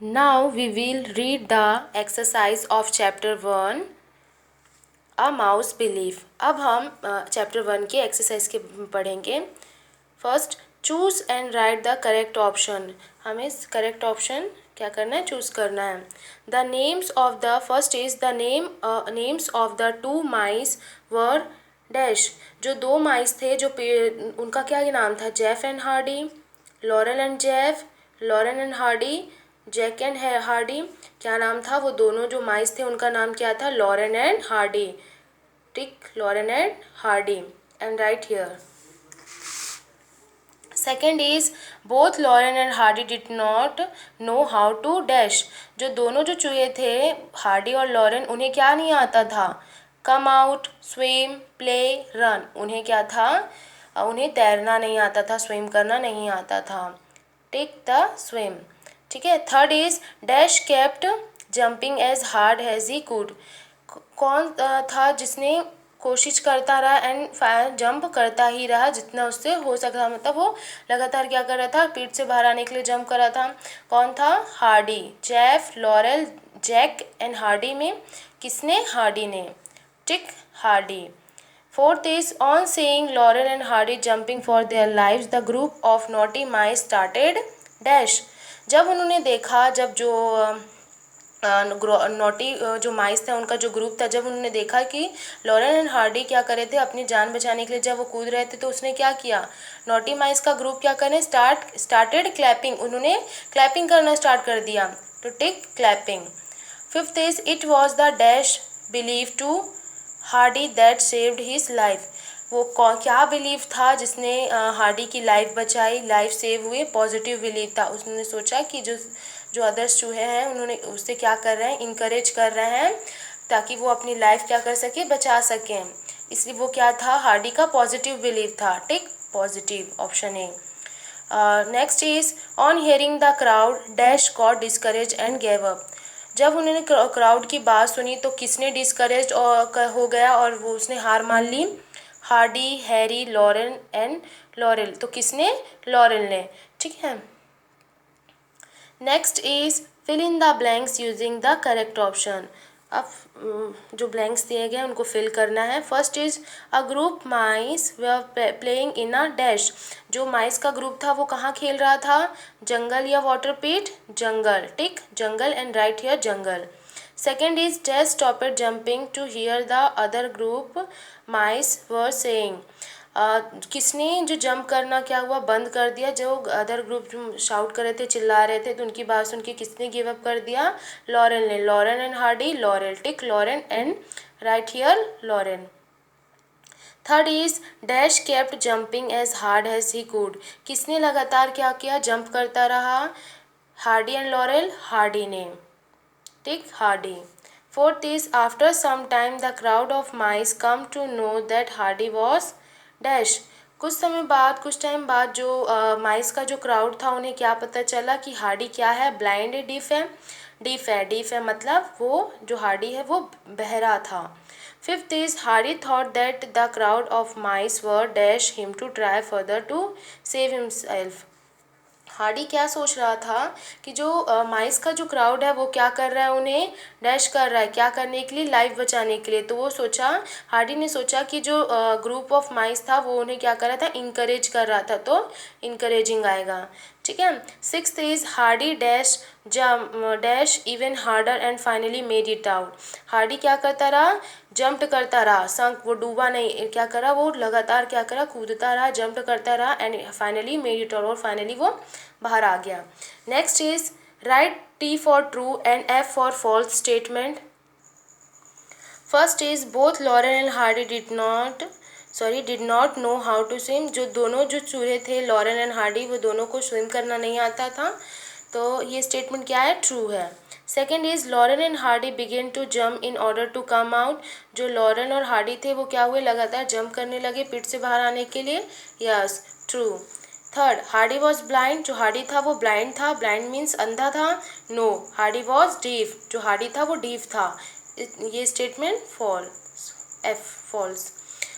Now we will read the exercise of chapter 1 a mouse belief. अब हम chapter 1 के exercise के पढ़ेंगे। First, choose and write the correct option. हमें correct option क्या करना है, चूज करना है। The names of the first is the names of the two mice were dash. जो दो माइस थे जो उनका क्या नाम था, Jeff and Hardy, Laurel and Jeff, Lauren and Hardy, Jack and Hardy. क्या नाम था, वो दोनों जो माइस थे उनका नाम क्या था, Lauren and Hardy. Tick Lauren and Hardy and right here. Second is both Lauren and Hardy did not know how to dash. जो दोनों जो चूहे थे, हार्डी और लॉरेन, उन्हें क्या नहीं आता था, come out, swim, play, run. उन्हें क्या था, उन्हें तैरना नहीं आता था, स्विम करना नहीं आता था। Take the swim. ठीक है। Third is dash kept jumping as hard as he could. कौन था जिसने कोशिश करता रहा एंड जंप करता ही रहा जितना उससे हो सकता, मतलब वो लगातार क्या कर रहा था, पीठ से बाहर आने के लिए जंप कर रहा था। कौन था, Hardy. Jeff, Laurel, Jack and Hardy में किसने, हार्डी ने। Tick Hardy. Fourth is on seeing Laurel and Hardy jumping for their lives the group of naughty mice started dash. जब उन्होंने देखा, जब जो नोटी जो माइस थे उनका जो ग्रुप था, जब उन्होंने देखा कि लॉरेन एंड हार्डी क्या कर रहे थे अपनी जान बचाने के लिए, जब वो कूद रहे थे, तो उसने क्या किया, नोटी माइस का ग्रुप क्या करें, स्टार्टेड क्लैपिंग। उन्होंने क्लैपिंग करना स्टार्ट कर दिया। तो tick clapping. Fifth is it was the dash belief to Hardy that saved his life. वो क्या बिलीव था जिसने हार्डी की लाइफ बचाई, लाइफ सेव हुई, पॉजिटिव बिलीव था। उसने सोचा कि जो जो अदर्स चूहे हैं उन्होंने उससे क्या कर रहे हैं, इनकरेज कर रहे हैं ताकि वो अपनी लाइफ क्या कर सके, बचा सकें। इसलिए वो क्या था, हार्डी का पॉजिटिव बिलीव था। Tick positive, option A. Next is on hearing the crowd dash got discourage and gave up. जब उन्होंने क्राउड की बात सुनी तो किसने डिस्करेज हो गया और वो उसने हार मान ली, Hardy, Harry, Lauren and Laurel. तो किसने, लॉरेल ने। ठीक है। Next is fill in the blanks using the correct option. अब जो ब्लैंक्स दिए गए हैं उनको फिल करना है। First is a group mice way playing in a dash. जो माइस का ग्रुप था वो कहाँ खेल रहा था, जंगल या water pit, jungle. Tick jungle and right here jungle. Second is dash stopped jumping to hear the other group mice were saying. किसने जो जंप करना क्या हुआ, बंद कर दिया। जो अदर ग्रुप शाउट कर रहे थे, चिल्ला रहे थे, तो उनकी बात सुन के किसने गिव अप कर दिया, लॉरेल ने। Lauren and Hardy, Laurel. Tick Lauren and right here Lauren. Third is dash kept jumping as hard as he could. किसने लगातार क्या किया, जंप करता रहा, हार्डी एंड लॉरेल, हार्डी ने। Tick Hardy. Fourth is after some time the crowd of mice come to know that Hardy was dash. कुछ समय बाद, कुछ टाइम बाद जो माइस का जो क्राउड था उन्हें क्या पता चला कि हार्डी क्या है, ब्लाइंड है, डीफ है। डीफ है मतलब वो जो हार्डी है वो बहरा था। Fifth is Hardy thought that the crowd of mice were dash him to try further to save himself. Hardy क्या सोच रहा था कि जो माइस का जो क्राउड है वो क्या कर रहा है, उन्हें डैश कर रहा है, क्या करने के लिए, लाइफ बचाने के लिए। तो वो सोचा, हार्डी ने सोचा कि जो ग्रुप ऑफ माइस था वो उन्हें क्या कर रहा था, इनकरेज कर रहा था, तो इनकरेजिंग आएगा। ठीक है। Sixth is Hardy dash dash even harder and finally made it out. Hardy क्या करता रहा, जंप करता रहा, संक, वो डूबा नहीं, क्या करा, वो लगातार क्या करा, कूदता रहा, जंप करता रहा and finally made it out, और फाइनली वो बाहर आ गया। Next is write T for true and F for false statement. First is both Lauren and Hardy did not know how to swim. जो दोनों जो चूहे थे, लॉरेन एंड हार्डी, वो दोनों को स्विम करना नहीं आता था। तो ये स्टेटमेंट क्या है, ट्रू है। Second is Lauren and Hardy began to jump in order to come out. जो लॉरेन और हार्डी थे वो क्या हुए, लगातार जंप करने लगे पीठ से बाहर आने के लिए। Yes, true. Third, Hardy was blind. जो हार्डी था वो ब्लाइंड था, ब्लाइंड मीन्स अंधा था। No, Hardy was deaf. जो हार्डी था वो डीफ था। ये statement false, F false.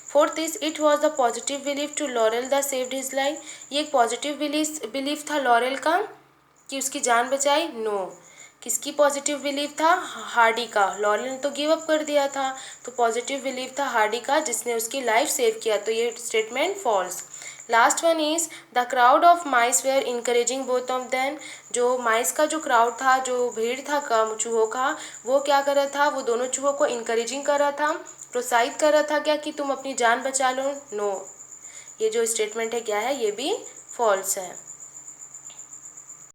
Fourth is it was the positive belief to Laurel the saved his life. ये एक पॉजिटिव बिलीफ था लॉरेल का कि उसकी जान बचाई। नो, किसकी पॉजिटिव बिलीव था? हार्डी का। लॉरेल ने तो गिव अप कर दिया था, तो पॉजिटिव बिलीव था हार्डी का जिसने उसकी लाइफ सेव किया, तो ये statement false. Last one is the crowd of mice were encouraging both of them. जो माइस का जो क्राउड था, जो भीड़ था चूहों का, वो क्या कर रहा था? वो दोनों चूहों को इनकरेजिंग कर रहा था, प्रोत्साहित कर रहा था क्या कि तुम अपनी जान बचा लो? नो, ये जो स्टेटमेंट है क्या है? ये भी फॉल्स है।